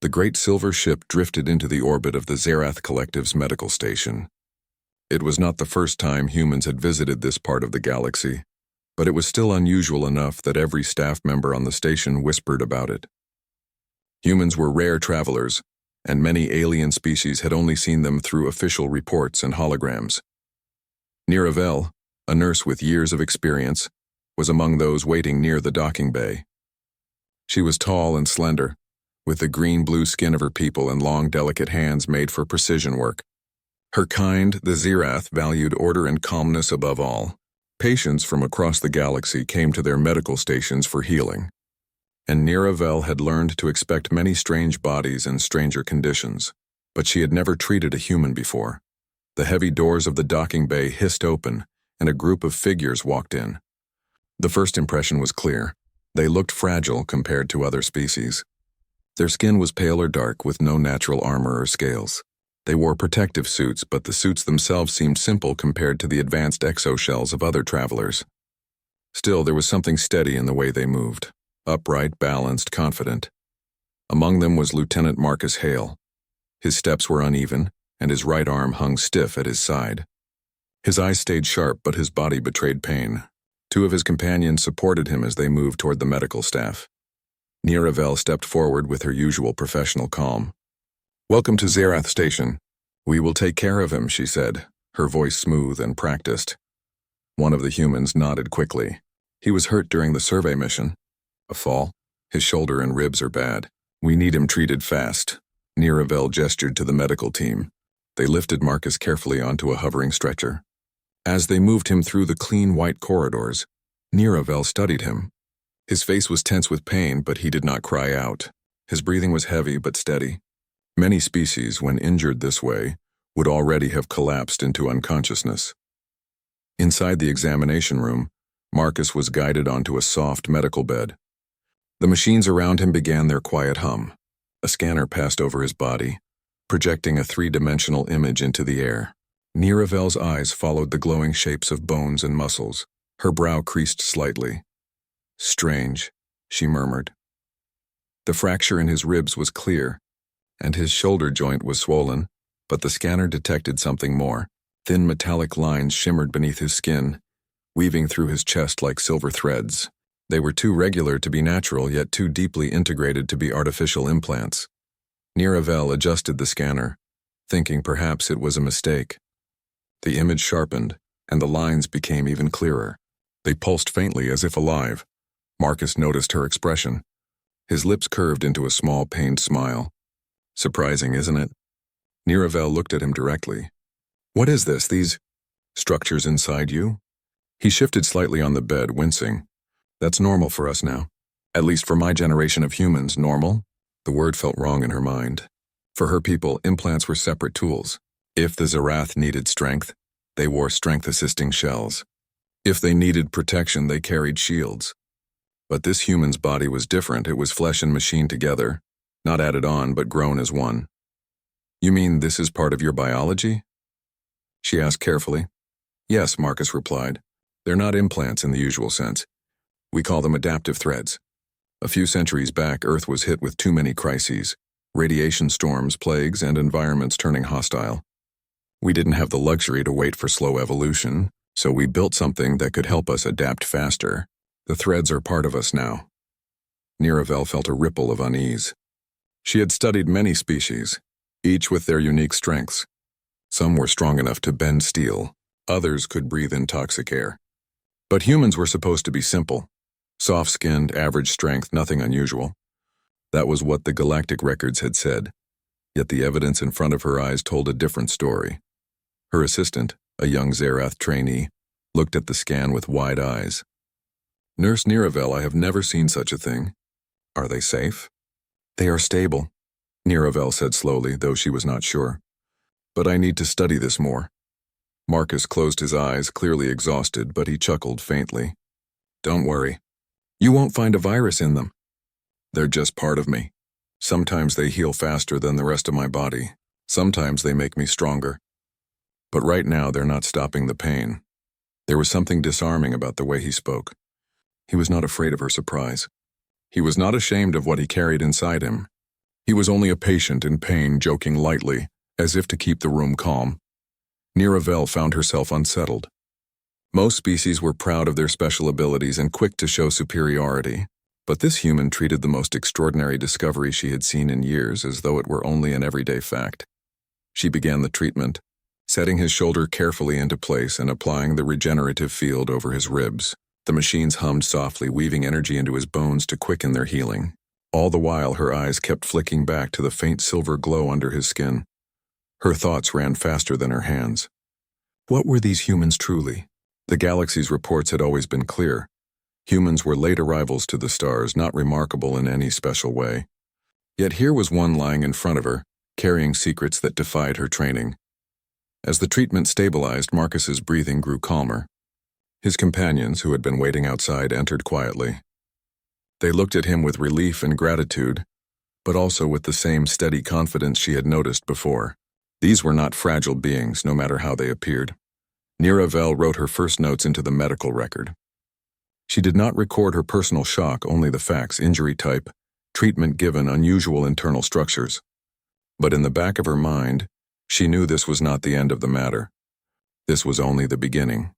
The great silver ship drifted into the orbit of the Zerath Collective's medical station. It was not the first time humans had visited this part of the galaxy, but it was still unusual enough that every staff member on the station whispered about it. Humans were rare travelers, and many alien species had only seen them through official reports and holograms. Niravel, a nurse with years of experience, was among those waiting near the docking bay. She was tall and slender, with the green-blue skin of her people and long, delicate hands made for precision work. Her kind, the Zerath, valued order and calmness above all. Patients from across the galaxy came to their medical stations for healing, and Niravel had learned to expect many strange bodies and stranger conditions, but she had never treated a human before. The heavy doors of the docking bay hissed open, and a group of figures walked in. The first impression was clear. They looked fragile compared to other species. Their skin was pale or dark with no natural armor or scales. They wore protective suits, but the suits themselves seemed simple compared to the advanced exoshells of other travelers. Still, there was something steady in the way they moved, upright, balanced, confident. Among them was Lieutenant Marcus Hale. His steps were uneven, and his right arm hung stiff at his side. His eyes stayed sharp, but his body betrayed pain. Two of his companions supported him as they moved toward the medical staff. Niravel stepped forward with her usual professional calm. "Welcome to Zerath Station. We will take care of him," she said, her voice smooth and practiced. One of the humans nodded quickly. "He was hurt during the survey mission. A fall? His shoulder and ribs are bad. We need him treated fast." Niravel gestured to the medical team. They lifted Marcus carefully onto a hovering stretcher. As they moved him through the clean white corridors, Niravel studied him. His face was tense with pain, but he did not cry out. His breathing was heavy but steady. Many species, when injured this way, would already have collapsed into unconsciousness. Inside the examination room, Marcus was guided onto a soft medical bed. The machines around him began their quiet hum. A scanner passed over his body, projecting a three-dimensional image into the air. Niravel's eyes followed the glowing shapes of bones and muscles. Her brow creased slightly. "Strange," she murmured. The fracture in his ribs was clear, and his shoulder joint was swollen, but the scanner detected something more. Thin metallic lines shimmered beneath his skin, weaving through his chest like silver threads. They were too regular to be natural, yet too deeply integrated to be artificial implants. Niravel adjusted the scanner, thinking perhaps it was a mistake. The image sharpened, and the lines became even clearer. They pulsed faintly as if alive. Marcus noticed her expression. His lips curved into a small, pained smile. "Surprising, isn't it?" Niravel looked at him directly. "What is this, these structures inside you?" He shifted slightly on the bed, wincing. "That's normal for us now. At least for my generation of humans, normal?" The word felt wrong in her mind. For her people, implants were separate tools. If the Zerath needed strength, they wore strength-assisting shells. If they needed protection, they carried shields. But this human's body was different. It was flesh and machine together, not added on, but grown as one. "You mean this is part of your biology?" she asked carefully. "Yes," Marcus replied. "They're not implants in the usual sense. We call them adaptive threads. A few centuries back, Earth was hit with too many crises, radiation storms, plagues, and environments turning hostile. We didn't have the luxury to wait for slow evolution, so we built something that could help us adapt faster. The threads are part of us now." Niravel felt a ripple of unease. She had studied many species, each with their unique strengths. Some were strong enough to bend steel, others could breathe in toxic air. But humans were supposed to be simple. Soft-skinned, average strength, nothing unusual. That was what the galactic records had said. Yet the evidence in front of her eyes told a different story. Her assistant, a young Zerath trainee, looked at the scan with wide eyes. "Nurse Niravel, I have never seen such a thing. Are they safe?" "They are stable," Niravel said slowly, though she was not sure. "But I need to study this more." Marcus closed his eyes, clearly exhausted, but he chuckled faintly. "Don't worry. You won't find a virus in them. They're just part of me. Sometimes they heal faster than the rest of my body. Sometimes they make me stronger. But right now they're not stopping the pain." There was something disarming about the way he spoke. He was not afraid of her surprise. He was not ashamed of what he carried inside him. He was only a patient in pain, joking lightly, as if to keep the room calm. Niravel found herself unsettled. Most species were proud of their special abilities and quick to show superiority, but this human treated the most extraordinary discovery she had seen in years as though it were only an everyday fact. She began the treatment, setting his shoulder carefully into place and applying the regenerative field over his ribs. The machines hummed softly, weaving energy into his bones to quicken their healing. All the while, her eyes kept flicking back to the faint silver glow under his skin. Her thoughts ran faster than her hands. What were these humans truly? The galaxy's reports had always been clear. Humans were late arrivals to the stars, not remarkable in any special way. Yet here was one lying in front of her, carrying secrets that defied her training. As the treatment stabilized, Marcus's breathing grew calmer. His companions, who had been waiting outside, entered quietly. They looked at him with relief and gratitude, but also with the same steady confidence she had noticed before. These were not fragile beings, no matter how they appeared. Niravel wrote her first notes into the medical record. She did not record her personal shock, only the facts: injury type, treatment given, unusual internal structures. But in the back of her mind, she knew this was not the end of the matter. This was only the beginning.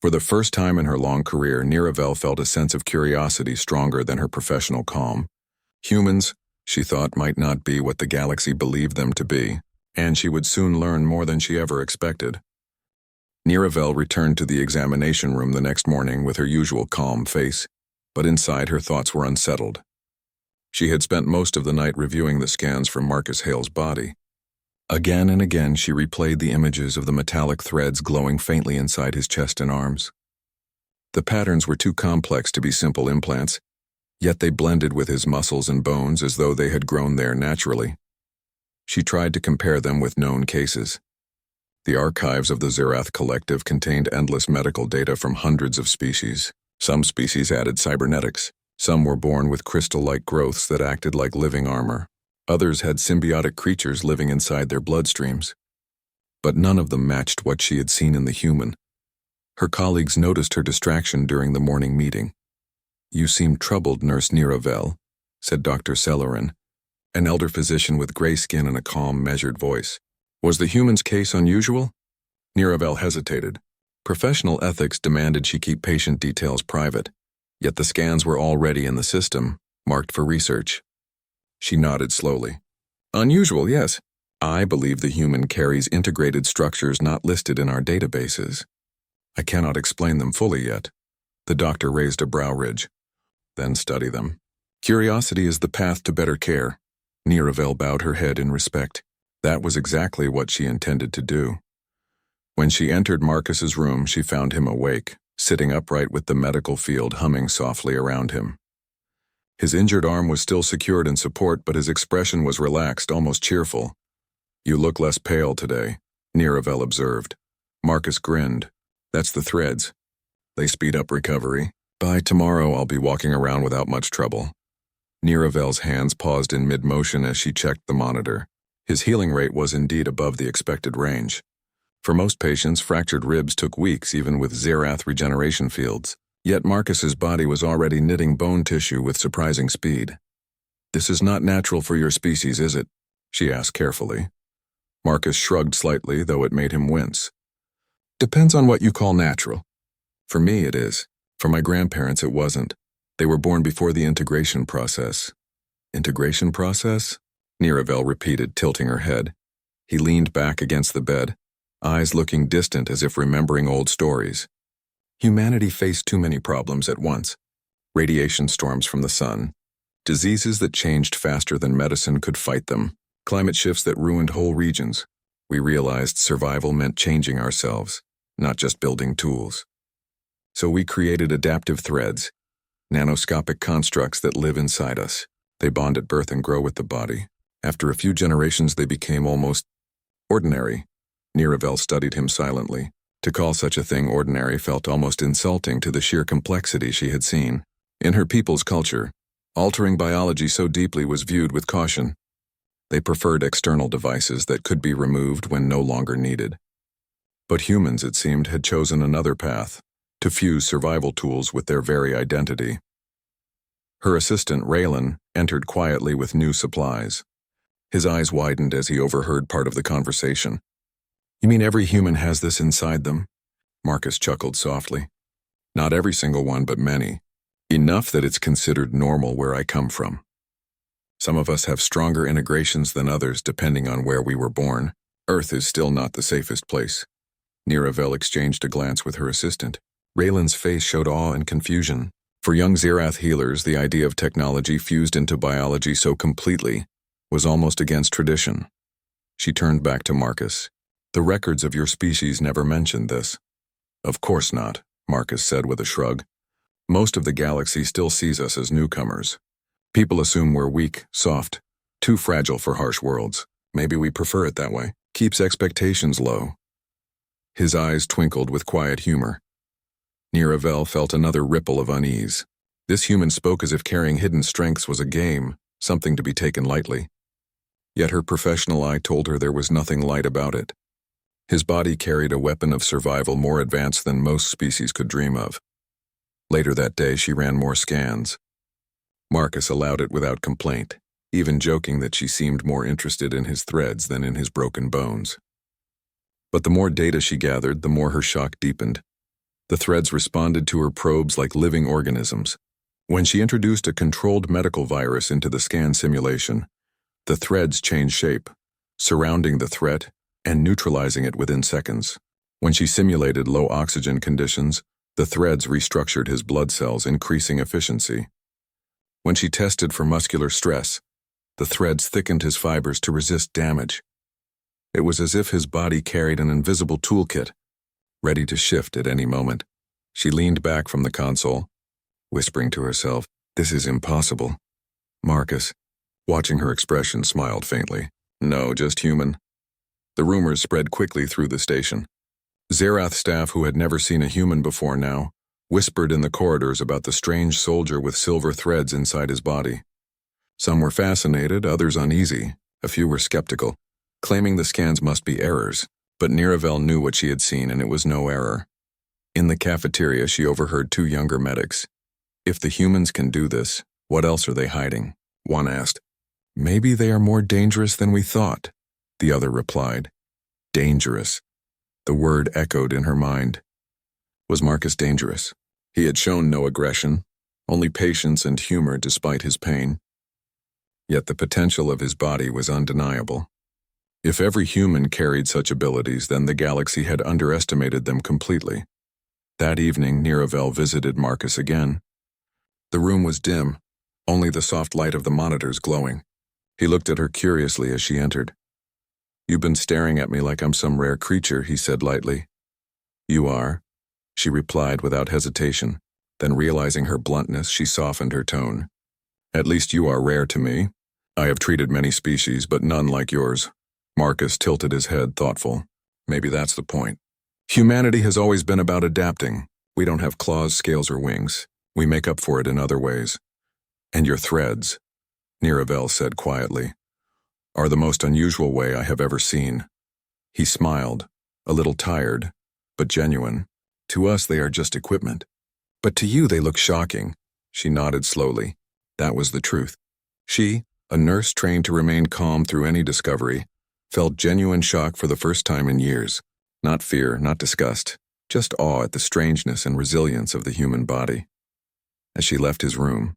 For the first time in her long career, Niravel felt a sense of curiosity stronger than her professional calm. Humans, she thought, might not be what the galaxy believed them to be, and she would soon learn more than she ever expected. Niravel returned to the examination room the next morning with her usual calm face, but inside her thoughts were unsettled. She had spent most of the night reviewing the scans from Marcus Hale's body. Again and again she replayed the images of the metallic threads glowing faintly inside his chest and arms. The patterns were too complex to be simple implants, yet they blended with his muscles and bones as though they had grown there naturally. She tried to compare them with known cases. The archives of the Zerath Collective contained endless medical data from hundreds of species. Some species added cybernetics. Some were born with crystal-like growths that acted like living armor. Others had symbiotic creatures living inside their bloodstreams. But none of them matched what she had seen in the human. Her colleagues noticed her distraction during the morning meeting. "You seem troubled, Nurse Niravel," said Dr. Sellerin, an elder physician with gray skin and a calm, measured voice. Was the human's case unusual? Niravel hesitated. Professional ethics demanded she keep patient details private, yet the scans were already in the system, marked for research. She nodded slowly. Unusual, yes. I believe the human carries integrated structures not listed in our databases. I cannot explain them fully yet. The doctor raised a brow ridge. Then study them. Curiosity is the path to better care. Niravel bowed her head in respect. That was exactly what she intended to do. When she entered Marcus's room, she found him awake, sitting upright with the medical field humming softly around him. His injured arm was still secured in support, but his expression was relaxed, almost cheerful. You look less pale today, Niravel observed. Marcus grinned. That's the threads. They speed up recovery. By tomorrow, I'll be walking around without much trouble. Niravel's hands paused in mid-motion as she checked the monitor. His healing rate was indeed above the expected range. For most patients, fractured ribs took weeks, even with Zerath regeneration fields. Yet Marcus's body was already knitting bone tissue with surprising speed. This is not natural for your species, is it? She asked carefully. Marcus shrugged slightly, though it made him wince. Depends on what you call natural. For me, it is. For my grandparents, it wasn't. They were born before the integration process. Integration process? Niravel repeated, tilting her head. He leaned back against the bed, eyes looking distant as if remembering old stories. Humanity faced too many problems at once. Radiation storms from the sun, diseases that changed faster than medicine could fight them, climate shifts that ruined whole regions. We realized survival meant changing ourselves, not just building tools. So we created adaptive threads, nanoscopic constructs that live inside us. They bond at birth and grow with the body. After a few generations, they became almost ordinary. Niravel studied him silently. To call such a thing ordinary felt almost insulting to the sheer complexity she had seen. In her people's culture, altering biology so deeply was viewed with caution. They preferred external devices that could be removed when no longer needed. But humans, it seemed, had chosen another path, to fuse survival tools with their very identity. Her assistant, Raylan, entered quietly with new supplies. His eyes widened as he overheard part of the conversation. "You mean every human has this inside them?" Marcus chuckled softly. "Not every single one, but many. Enough that it's considered normal where I come from. Some of us have stronger integrations than others depending on where we were born. Earth is still not the safest place." Niravel exchanged a glance with her assistant. Raylan's face showed awe and confusion. For young Zerath healers, the idea of technology fused into biology so completely was almost against tradition. She turned back to Marcus. "The records of your species never mentioned this." "Of course not," Marcus said with a shrug. "Most of the galaxy still sees us as newcomers. People assume we're weak, soft, too fragile for harsh worlds. Maybe we prefer it that way. Keeps expectations low." His eyes twinkled with quiet humor. Niravel felt another ripple of unease. This human spoke as if carrying hidden strengths was a game, something to be taken lightly. Yet her professional eye told her there was nothing light about it. His body carried a weapon of survival more advanced than most species could dream of. Later that day, she ran more scans. Marcus allowed it without complaint, even joking that she seemed more interested in his threads than in his broken bones. But the more data she gathered, the more her shock deepened. The threads responded to her probes like living organisms. When she introduced a controlled medical virus into the scan simulation, the threads changed shape, surrounding the threat and neutralizing it within seconds. When she simulated low oxygen conditions, the threads restructured his blood cells, increasing efficiency. When she tested for muscular stress, the threads thickened his fibers to resist damage. It was as if his body carried an invisible toolkit, ready to shift at any moment. She leaned back from the console, whispering to herself, "This is impossible." Marcus, watching her expression, smiled faintly. "No, just human." The rumors spread quickly through the station. Zerath staff who had never seen a human before now whispered in the corridors about the strange soldier with silver threads inside his body. Some were fascinated, others uneasy. A few were skeptical, claiming the scans must be errors. But Niravel knew what she had seen, and it was no error. In the cafeteria, she overheard two younger medics. "If the humans can do this, what else are they hiding?" One asked. "Maybe they are more dangerous than we thought," the other replied. Dangerous. The word echoed in her mind. Was Marcus dangerous? He had shown no aggression, only patience and humor despite his pain. Yet the potential of his body was undeniable. If every human carried such abilities, then the galaxy had underestimated them completely. That evening, Niravel visited Marcus again. The room was dim, only the soft light of the monitors glowing. He looked at her curiously as she entered. "You've been staring at me like I'm some rare creature," he said lightly. "You are," she replied without hesitation. Then, realizing her bluntness, she softened her tone. "At least you are rare to me. I have treated many species, but none like yours." Marcus tilted his head, thoughtful. "Maybe that's the point. Humanity has always been about adapting. We don't have claws, scales, or wings. We make up for it in other ways. And your threads," Niravel said quietly, "are the most unusual way I have ever seen." He smiled, a little tired, but genuine. "To us they are just equipment. But to you they look shocking." She nodded slowly. That was the truth. She, a nurse trained to remain calm through any discovery, felt genuine shock for the first time in years. Not fear, not disgust, just awe at the strangeness and resilience of the human body. As she left his room,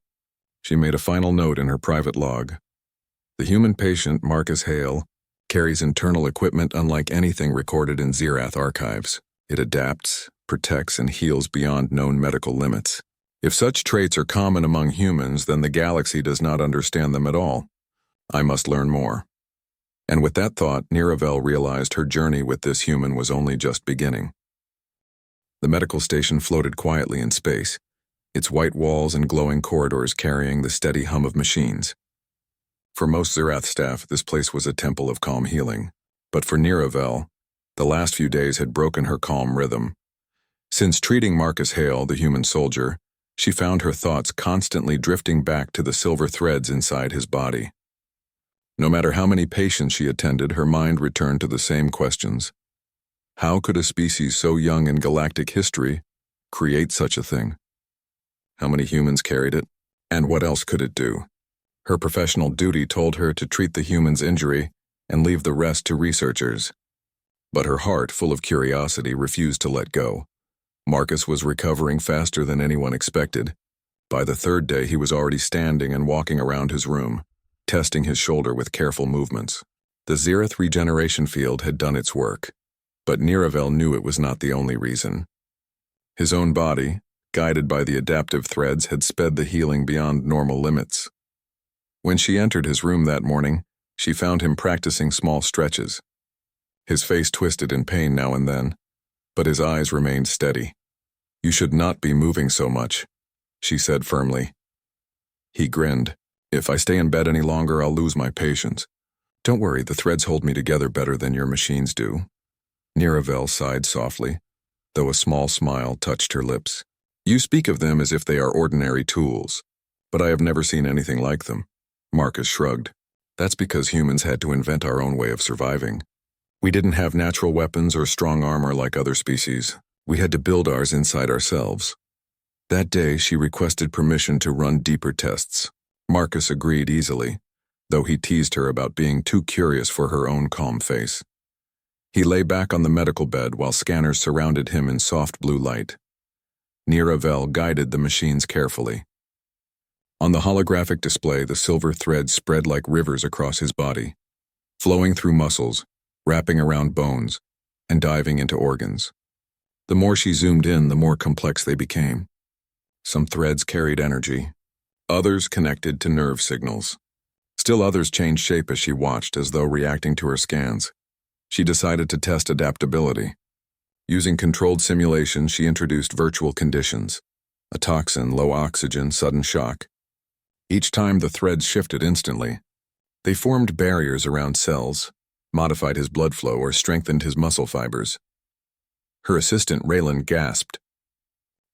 she made a final note in her private log. "The human patient, Marcus Hale, carries internal equipment unlike anything recorded in Zerath archives. It adapts, protects, and heals beyond known medical limits. If such traits are common among humans, then the galaxy does not understand them at all. I must learn more." And with that thought, Niravel realized her journey with this human was only just beginning. The medical station floated quietly in space, its white walls and glowing corridors carrying the steady hum of machines. For most Zerath staff, this place was a temple of calm healing. But for Niravel, the last few days had broken her calm rhythm. Since treating Marcus Hale, the human soldier, she found her thoughts constantly drifting back to the silver threads inside his body. No matter how many patients she attended, her mind returned to the same questions. How could a species so young in galactic history create such a thing? How many humans carried it? And what else could it do? Her professional duty told her to treat the human's injury and leave the rest to researchers. But her heart, full of curiosity, refused to let go. Marcus was recovering faster than anyone expected. By the third day, he was already standing and walking around his room, testing his shoulder with careful movements. The Zereth regeneration field had done its work, but Niravel knew it was not the only reason. His own body, guided by the adaptive threads, had sped the healing beyond normal limits. When she entered his room that morning, she found him practicing small stretches. His face twisted in pain now and then, but his eyes remained steady. "You should not be moving so much," she said firmly. He grinned. "If I stay in bed any longer, I'll lose my patience. Don't worry, the threads hold me together better than your machines do." Niravel sighed softly, though a small smile touched her lips. "You speak of them as if they are ordinary tools, but I have never seen anything like them." Marcus shrugged. "That's because humans had to invent our own way of surviving. We didn't have natural weapons or strong armor like other species. We had to build ours inside ourselves." That day, she requested permission to run deeper tests. Marcus agreed easily, though he teased her about being too curious for her own calm face. He lay back on the medical bed while scanners surrounded him in soft blue light. Niravel guided the machines carefully. On the holographic display, the silver threads spread like rivers across his body, flowing through muscles, wrapping around bones, and diving into organs. The more she zoomed in, the more complex they became. Some threads carried energy, others connected to nerve signals. Still others changed shape as she watched, as though reacting to her scans. She decided to test adaptability. Using controlled simulation, she introduced virtual conditions: a toxin, low oxygen, sudden shock. Each time the threads shifted instantly. They formed barriers around cells, modified his blood flow, or strengthened his muscle fibers. Her assistant, Raylan, gasped.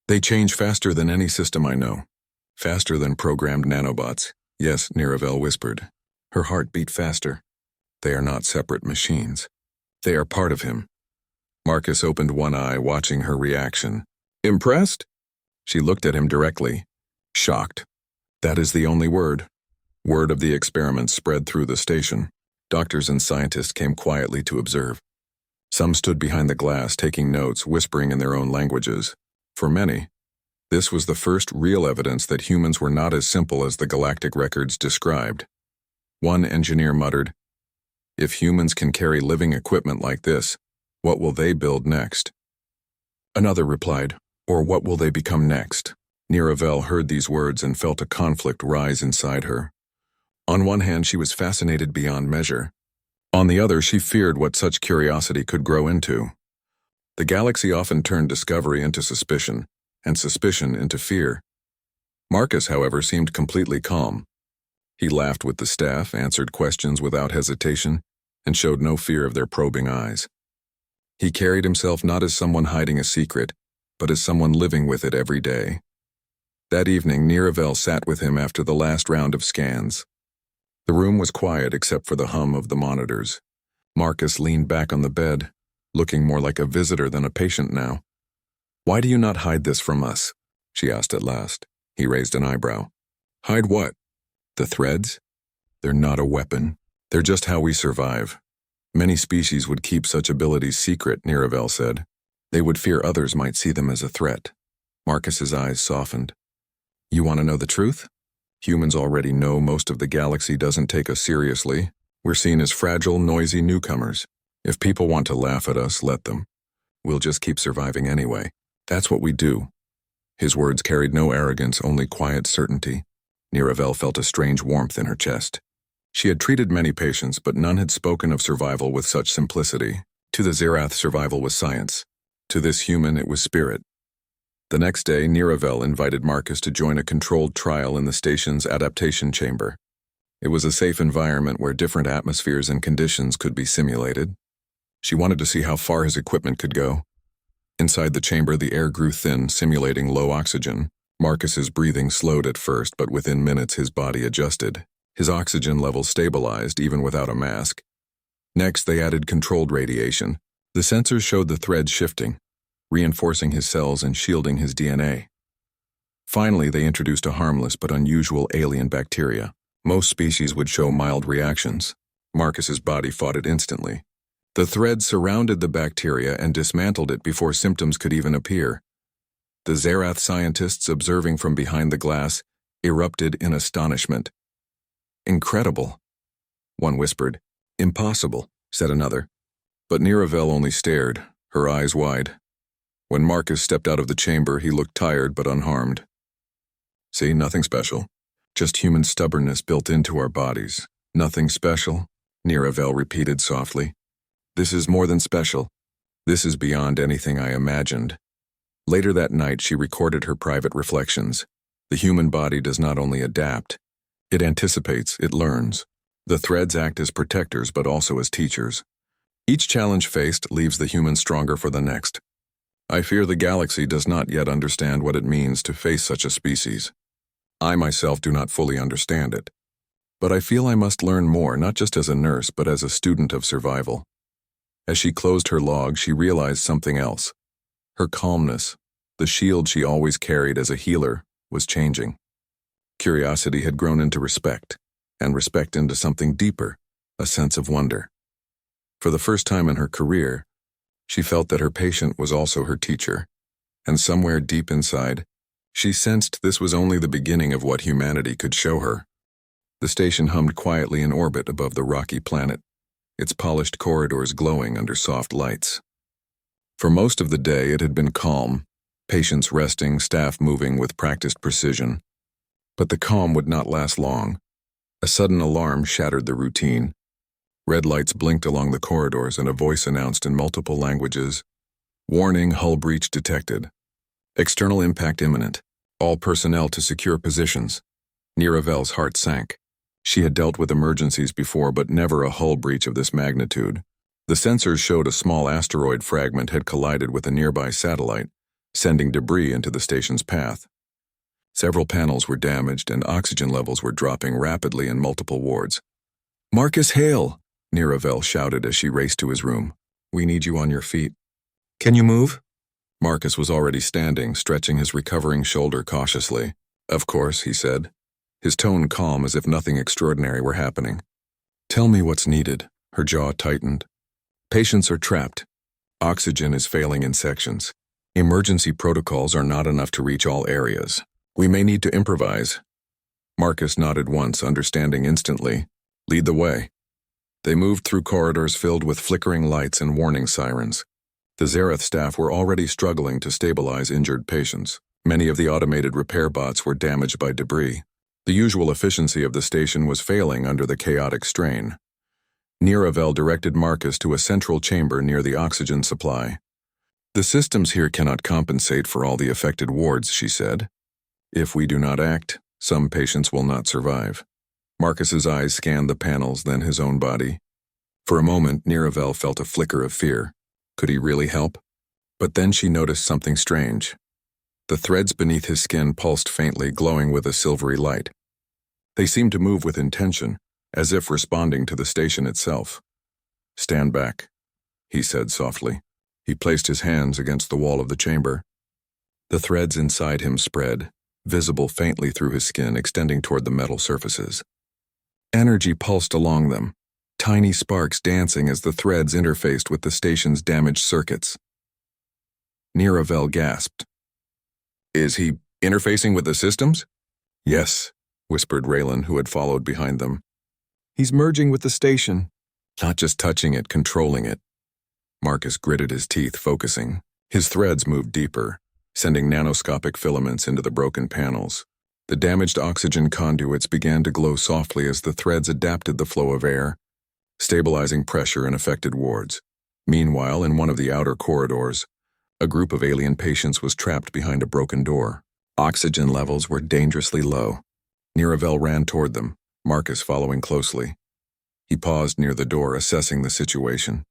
"They change faster than any system I know. Faster than programmed nanobots." "Yes," Niravel whispered. Her heart beat faster. "They are not separate machines. They are part of him." Marcus opened one eye, watching her reaction. "Impressed?" She looked at him directly, shocked. That is the only word. Word of the experiment spread through the station. Doctors and scientists came quietly to observe. Some stood behind the glass, taking notes, whispering in their own languages. For many, this was the first real evidence that humans were not as simple as the galactic records described. One engineer muttered, "If humans can carry living equipment like this, what will they build next?" Another replied, "Or what will they become next?" Niravel heard these words and felt a conflict rise inside her. On one hand, she was fascinated beyond measure. On the other, she feared what such curiosity could grow into. The galaxy often turned discovery into suspicion, and suspicion into fear. Marcus, however, seemed completely calm. He laughed with the staff, answered questions without hesitation, and showed no fear of their probing eyes. He carried himself not as someone hiding a secret, but as someone living with it every day. That evening, Niravel sat with him after the last round of scans. The room was quiet except for the hum of the monitors. Marcus leaned back on the bed, looking more like a visitor than a patient now. "Why do you not hide this from us?" she asked at last. He raised an eyebrow. "Hide what?" "The threads? They're not a weapon. They're just how we survive. Many species would keep such abilities secret," Niravel said. "They would fear others might see them as a threat." Marcus's eyes softened. "You want to know the truth? Humans already know most of the galaxy doesn't take us seriously. We're seen as fragile, noisy newcomers. If people want to laugh at us, let them. We'll just keep surviving anyway. That's what we do." His words carried no arrogance, only quiet certainty. Niravel felt a strange warmth in her chest. She had treated many patients, but none had spoken of survival with such simplicity. To the Zerath, survival was science. To this human, it was spirit. The next day, Niravel invited Marcus to join a controlled trial in the station's adaptation chamber. It was a safe environment where different atmospheres and conditions could be simulated. She wanted to see how far his equipment could go. Inside the chamber, the air grew thin, simulating low oxygen. Marcus's breathing slowed at first, but within minutes his body adjusted. His oxygen levels stabilized, even without a mask. Next, they added controlled radiation. The sensors showed the threads shifting, reinforcing his cells and shielding his DNA. Finally, they introduced a harmless but unusual alien bacteria. Most species would show mild reactions. Marcus's body fought it instantly. The threads surrounded the bacteria and dismantled it before symptoms could even appear. The Zerath scientists, observing from behind the glass, erupted in astonishment. "Incredible," one whispered. "Impossible," said another. But Niravel only stared, her eyes wide. When Marcus stepped out of the chamber, he looked tired but unharmed. "See, nothing special. Just human stubbornness built into our bodies. Nothing special," Niravel repeated softly. "This is more than special. This is beyond anything I imagined." Later that night, she recorded her private reflections. The human body does not only adapt, it anticipates, it learns. The threads act as protectors but also as teachers. Each challenge faced leaves the human stronger for the next. I fear the galaxy does not yet understand what it means to face such a species. I myself do not fully understand it. But I feel I must learn more, not just as a nurse, but as a student of survival. As she closed her log, she realized something else. Her calmness, the shield she always carried as a healer, was changing. Curiosity had grown into respect, and respect into something deeper, a sense of wonder. For the first time in her career, she felt that her patient was also her teacher, and somewhere deep inside, she sensed this was only the beginning of what humanity could show her. The station hummed quietly in orbit above the rocky planet, its polished corridors glowing under soft lights. For most of the day, it had been calm, patients resting, staff moving with practiced precision. But the calm would not last long. A sudden alarm shattered the routine. Red lights blinked along the corridors and a voice announced in multiple languages, "Warning, hull breach detected. External impact imminent. All personnel to secure positions." Niravel's heart sank. She had dealt with emergencies before, but never a hull breach of this magnitude. The sensors showed a small asteroid fragment had collided with a nearby satellite, sending debris into the station's path. Several panels were damaged and oxygen levels were dropping rapidly in multiple wards. "Marcus, hail!" Niravel shouted as she raced to his room. "We need you on your feet." "Can you move?" Marcus was already standing, stretching his recovering shoulder cautiously. "Of course," he said, his tone calm as if nothing extraordinary were happening. "Tell me what's needed." Her jaw tightened. "Patients are trapped. Oxygen is failing in sections. Emergency protocols are not enough to reach all areas. We may need to improvise." Marcus nodded once, understanding instantly. "Lead the way." They moved through corridors filled with flickering lights and warning sirens. The Zerath staff were already struggling to stabilize injured patients. Many of the automated repair bots were damaged by debris. The usual efficiency of the station was failing under the chaotic strain. Niravel directed Marcus to a central chamber near the oxygen supply. "The systems here cannot compensate for all the affected wards," she said. "If we do not act, some patients will not survive." Marcus's eyes scanned the panels, then his own body. For a moment, Niravel felt a flicker of fear. Could he really help? But then she noticed something strange. The threads beneath his skin pulsed faintly, glowing with a silvery light. They seemed to move with intention, as if responding to the station itself. "Stand back," he said softly. He placed his hands against the wall of the chamber. The threads inside him spread, visible faintly through his skin, extending toward the metal surfaces. Energy pulsed along them, tiny sparks dancing as the threads interfaced with the station's damaged circuits. Niravel gasped. "Is he interfacing with the systems?" "Yes," whispered Raylan, who had followed behind them. "He's merging with the station." "Not just touching it, controlling it." Marcus gritted his teeth, focusing. His threads moved deeper, sending nanoscopic filaments into the broken panels. The damaged oxygen conduits began to glow softly as the threads adapted the flow of air, stabilizing pressure in affected wards. Meanwhile, in one of the outer corridors, a group of alien patients was trapped behind a broken door. Oxygen levels were dangerously low. Niravel ran toward them, Marcus following closely. He paused near the door, assessing the situation.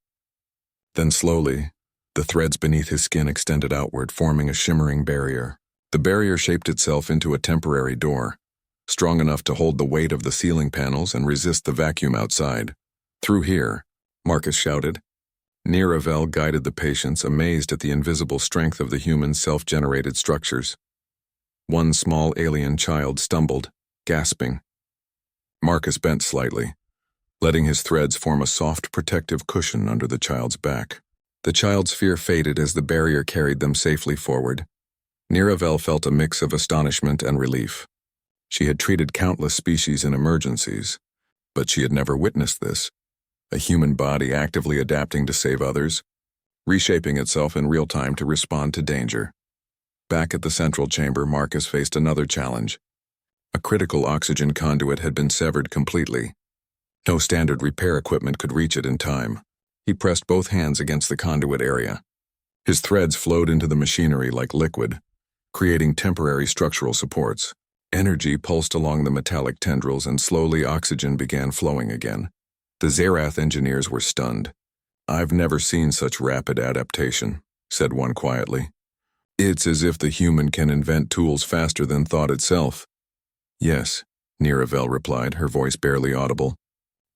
Then slowly, the threads beneath his skin extended outward, forming a shimmering barrier. The barrier shaped itself into a temporary door, strong enough to hold the weight of the ceiling panels and resist the vacuum outside. "Through here," Marcus shouted. Niravel guided the patients, amazed at the invisible strength of the human self-generated structures. One small alien child stumbled, gasping. Marcus bent slightly, letting his threads form a soft protective cushion under the child's back. The child's fear faded as the barrier carried them safely forward. Niravel felt a mix of astonishment and relief. She had treated countless species in emergencies, but she had never witnessed this. A human body actively adapting to save others, reshaping itself in real time to respond to danger. Back at the central chamber, Marcus faced another challenge. A critical oxygen conduit had been severed completely. No standard repair equipment could reach it in time. He pressed both hands against the conduit area. His threads flowed into the machinery like liquid, creating temporary structural supports. Energy pulsed along the metallic tendrils and slowly oxygen began flowing again. The Zerath engineers were stunned. "I've never seen such rapid adaptation," said one quietly. "It's as if the human can invent tools faster than thought itself." "Yes," Niravel replied, her voice barely audible.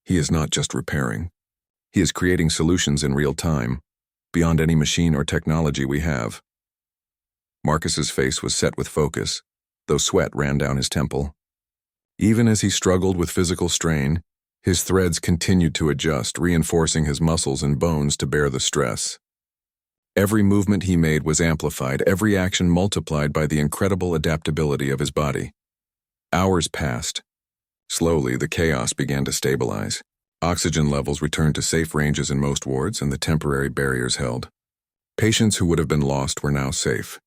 "He is not just repairing. He is creating solutions in real time, beyond any machine or technology we have." Marcus's face was set with focus, though sweat ran down his temple. Even as he struggled with physical strain, his threads continued to adjust, reinforcing his muscles and bones to bear the stress. Every movement he made was amplified, every action multiplied by the incredible adaptability of his body. Hours passed. Slowly, the chaos began to stabilize. Oxygen levels returned to safe ranges in most wards, and the temporary barriers held. Patients who would have been lost were now safe.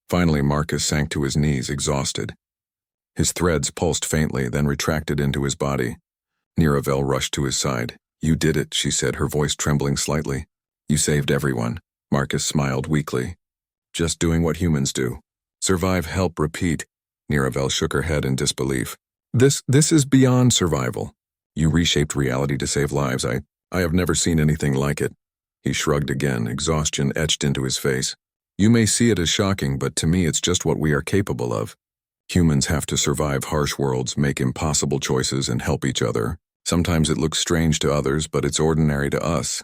Finally, Marcus sank to his knees, exhausted. His threads pulsed faintly, then retracted into his body. Niravel rushed to his side. "You did it," she said, her voice trembling slightly. "You saved everyone." Marcus smiled weakly. "Just doing what humans do. Survive, help, repeat." Niravel shook her head in disbelief. This is beyond survival. You reshaped reality to save lives. I have never seen anything like it." He shrugged again, exhaustion etched into his face. "You may see it as shocking, but to me it's just what we are capable of. Humans have to survive harsh worlds, make impossible choices, and help each other. Sometimes it looks strange to others, but it's ordinary to us."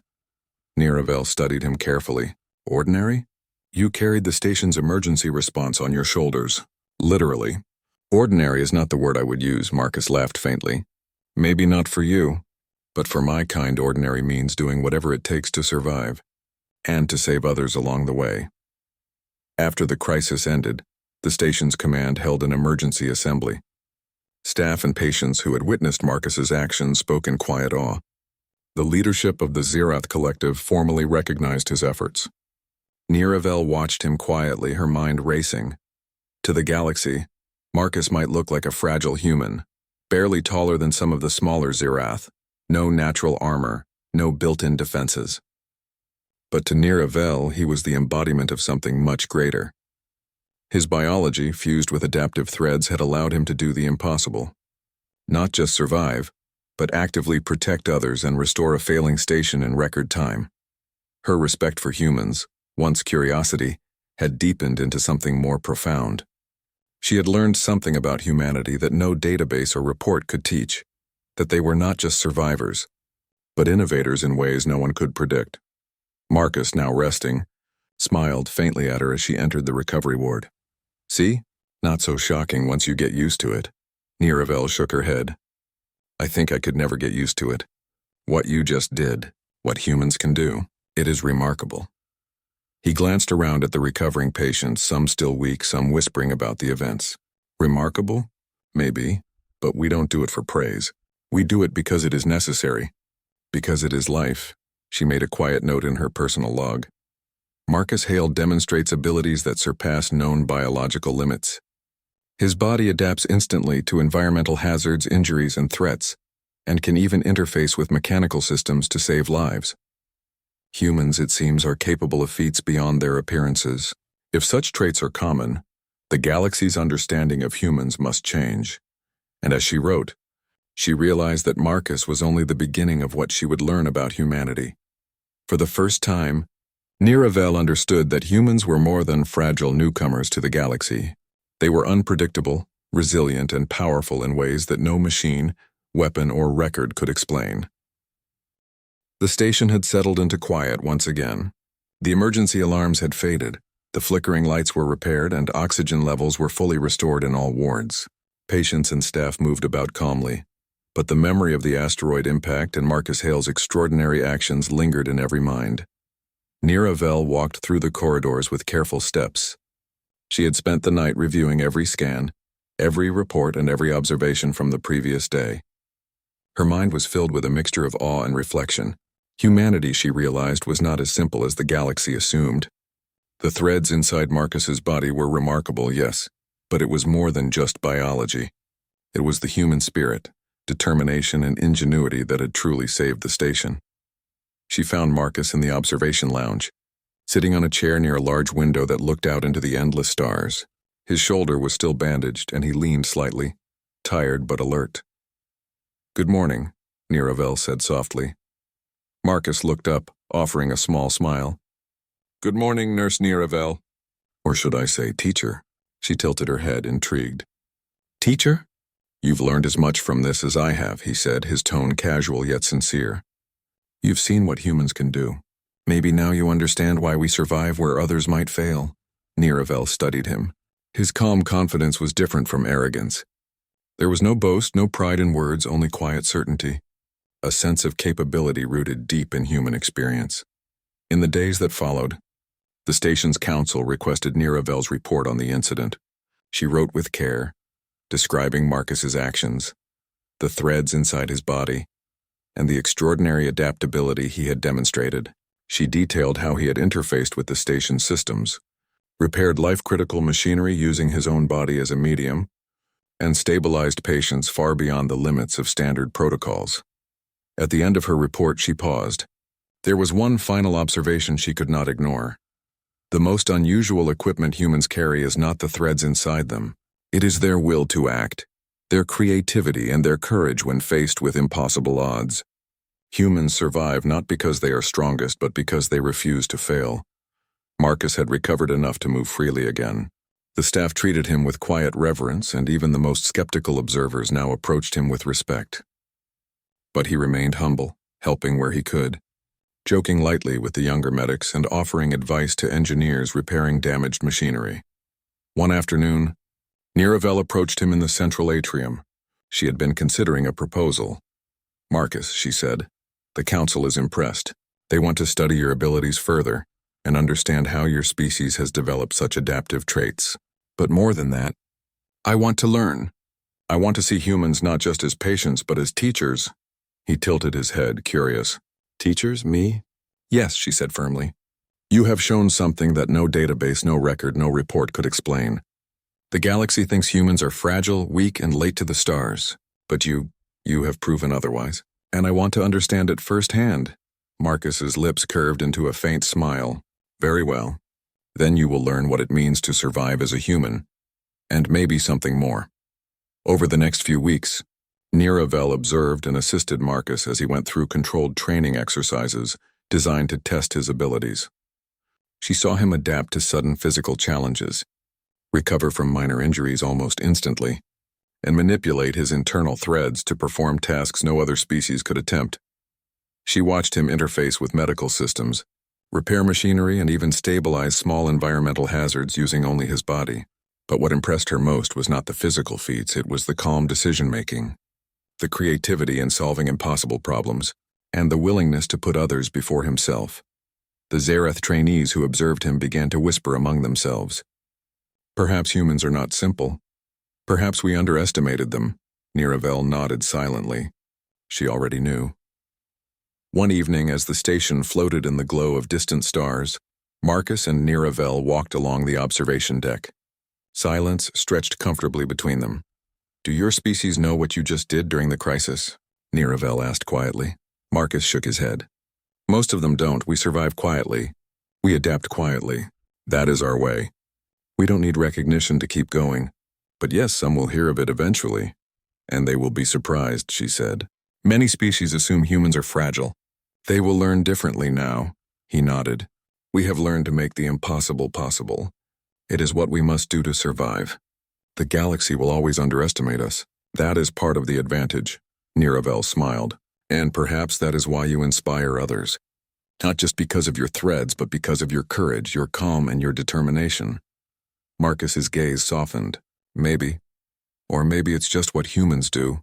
Niravel studied him carefully. "Ordinary? You carried the station's emergency response on your shoulders. Literally. Ordinary is not the word I would use," Marcus laughed faintly. "Maybe not for you, but for my kind, ordinary means doing whatever it takes to survive, and to save others along the way." After the crisis ended, the station's command held an emergency assembly. Staff and patients who had witnessed Marcus's actions spoke in quiet awe. The leadership of the Zerath Collective formally recognized his efforts. Niravel watched him quietly, her mind racing. To the galaxy, Marcus might look like a fragile human, barely taller than some of the smaller Zerath, no natural armor, no built-in defenses. But to Niravel, he was the embodiment of something much greater. His biology, fused with adaptive threads, had allowed him to do the impossible. Not just survive, but actively protect others and restore a failing station in record time. Her respect for humans, once curiosity, had deepened into something more profound. She had learned something about humanity that no database or report could teach, that they were not just survivors, but innovators in ways no one could predict. Marcus, now resting, smiled faintly at her as she entered the recovery ward. "See? Not so shocking once you get used to it." Niravel shook her head. "I think I could never get used to it. What you just did, what humans can do, it is remarkable." He glanced around at the recovering patients, some still weak, some whispering about the events. "Remarkable? Maybe, but we don't do it for praise. We do it because it is necessary. Because it is life." She made a quiet note in her personal log. Marcus Hale demonstrates abilities that surpass known biological limits. His body adapts instantly to environmental hazards, injuries, and threats, and can even interface with mechanical systems to save lives. Humans, it seems, are capable of feats beyond their appearances. If such traits are common, the galaxy's understanding of humans must change. And as she wrote, she realized that Marcus was only the beginning of what she would learn about humanity. For the first time, Niravel understood that humans were more than fragile newcomers to the galaxy. They were unpredictable, resilient, and powerful in ways that no machine, weapon, or record could explain. The station had settled into quiet once again. The emergency alarms had faded, The flickering lights were repaired and oxygen levels were fully restored in all wards. Patients and staff moved about calmly, but the memory of the asteroid impact and Marcus Hale's extraordinary actions lingered in every mind. Niravel walked through the corridors with careful steps. She had spent the night reviewing every scan, every report, and every observation from the previous day. Her mind was filled with a mixture of awe and reflection. Humanity, she realized, was not as simple as the galaxy assumed. The threads inside Marcus's body were remarkable, yes, but it was more than just biology. It was the human spirit, determination, and ingenuity that had truly saved the station. She found Marcus in the observation lounge, sitting on a chair near a large window that looked out into the endless stars. His shoulder was still bandaged, and he leaned slightly, tired but alert. "Good morning," Niravel said softly. Marcus looked up, offering a small smile. "Good morning, Nurse Niravel." Or should I say teacher? She tilted her head, intrigued. "Teacher?" "You've learned as much from this as I have," he said, his tone casual yet sincere. "You've seen what humans can do. Maybe now you understand why we survive where others might fail." Niravel studied him. His calm confidence was different from arrogance. There was no boast, no pride in words, only quiet certainty. A sense of capability rooted deep in human experience. In the days that followed, the station's council requested Niravel's report on the incident. She wrote with care, describing Marcus's actions, the threads inside his body, and the extraordinary adaptability he had demonstrated. She detailed how he had interfaced with the station's systems, repaired life-critical machinery using his own body as a medium, and stabilized patients far beyond the limits of standard protocols. At the end of her report, she paused. There was one final observation she could not ignore. The most unusual equipment humans carry is not the threads inside them. It is their will to act, their creativity, and their courage when faced with impossible odds. Humans survive not because they are strongest, but because they refuse to fail. Marcus had recovered enough to move freely again. The staff treated him with quiet reverence, and even the most skeptical observers now approached him with respect. But he remained humble, helping where he could, joking lightly with the younger medics and offering advice to engineers repairing damaged machinery. One afternoon, Niravel approached him in the central atrium. She had been considering a proposal. "Marcus," she said, "the council is impressed. They want to study your abilities further and understand how your species has developed such adaptive traits. But more than that, I want to learn. I want to see humans not just as patients, but as teachers." He tilted his head, curious. "Teachers, me?" "Yes," she said firmly. "You have shown something that no database, no record, no report could explain. The galaxy thinks humans are fragile, weak, and late to the stars. But you have proven otherwise. And I want to understand it firsthand." Marcus's lips curved into a faint smile. "Very well. Then you will learn what it means to survive as a human. And maybe something more." Over the next few weeks, Niravel observed and assisted Marcus as he went through controlled training exercises designed to test his abilities. She saw him adapt to sudden physical challenges, recover from minor injuries almost instantly, and manipulate his internal threads to perform tasks no other species could attempt. She watched him interface with medical systems, repair machinery, and even stabilize small environmental hazards using only his body. But what impressed her most was not the physical feats, it was the calm decision-making, the creativity in solving impossible problems, and the willingness to put others before himself. The Zareth trainees who observed him began to whisper among themselves. "Perhaps humans are not simple. Perhaps we underestimated them." Niravel nodded silently. She already knew. One evening, as the station floated in the glow of distant stars, Marcus and Niravel walked along the observation deck. Silence stretched comfortably between them. "Do your species know what you just did during the crisis?" Niravel asked quietly. Marcus shook his head. "Most of them don't. We survive quietly. We adapt quietly. That is our way. We don't need recognition to keep going. But yes, some will hear of it eventually. And they will be surprised," she said. "Many species assume humans are fragile. They will learn differently now." He nodded. "We have learned to make the impossible possible. It is what we must do to survive. The galaxy will always underestimate us. That is part of the advantage." Niravel smiled. "And perhaps that is why you inspire others. Not just because of your threads, but because of your courage, your calm, and your determination. Marcus's gaze softened. Maybe. Or maybe it's just what humans do.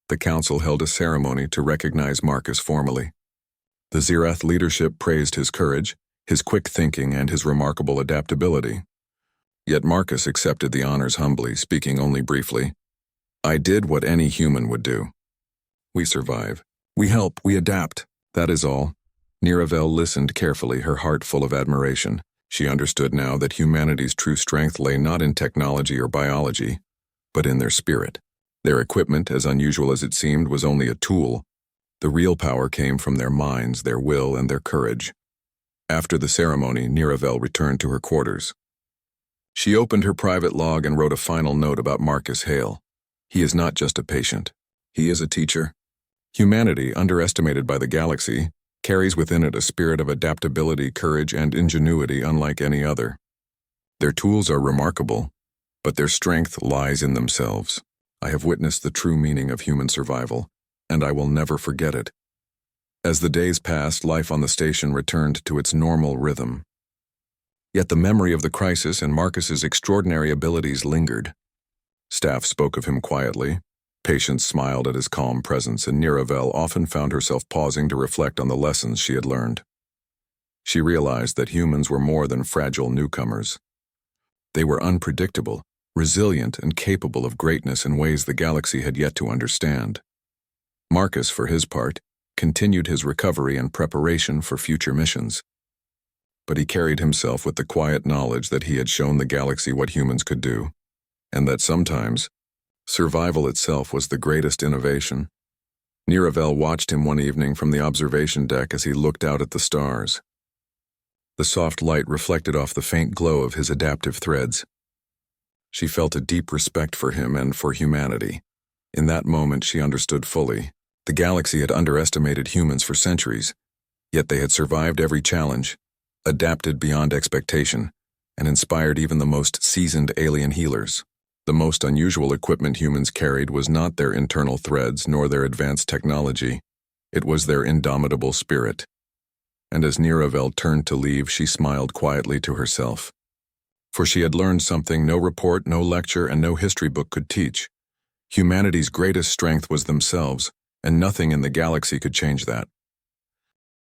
The council held a ceremony to recognize Marcus formally. The Zerath leadership praised his courage, his quick thinking, and his remarkable adaptability. Yet Marcus accepted the honors humbly, speaking only briefly. I did what any human would do. We survive. We help. We adapt. That is all. Niravel listened carefully, her heart full of admiration. She understood now that humanity's true strength lay not in technology or biology, but in their spirit. Their equipment, as unusual as it seemed, was only a tool. The real power came from their minds, their will, and their courage. After the ceremony, Niravel returned to her quarters. She opened her private log and wrote a final note about Marcus Hale. He is not just a patient. He is a teacher. Humanity, underestimated by the galaxy, carries within it a spirit of adaptability, courage, and ingenuity unlike any other. Their tools are remarkable, but their strength lies in themselves. I have witnessed the true meaning of human survival, and I will never forget it. As the days passed, life on the station returned to its normal rhythm. Yet the memory of the crisis and Marcus's extraordinary abilities lingered. Staff spoke of him quietly. Patients smiled at his calm presence, and Niravel often found herself pausing to reflect on the lessons she had learned. She realized that humans were more than fragile newcomers. They were unpredictable, resilient, and capable of greatness in ways the galaxy had yet to understand. Marcus, for his part, continued his recovery and preparation for future missions. But he carried himself with the quiet knowledge that he had shown the galaxy what humans could do, and that sometimes survival itself was the greatest innovation. Niravel watched him one evening from the observation deck as he looked out at the stars. The soft light reflected off the faint glow of his adaptive threads. She felt a deep respect for him and for humanity. In that moment, she understood fully. The galaxy had underestimated humans for centuries, yet they had survived every challenge, adapted beyond expectation, and inspired even the most seasoned alien healers. The most unusual equipment humans carried was not their internal threads nor their advanced technology. It was their indomitable spirit. And as Niravel turned to leave, she smiled quietly to herself. For she had learned something no report, no lecture, and no history book could teach. Humanity's greatest strength was themselves, and nothing in the galaxy could change that.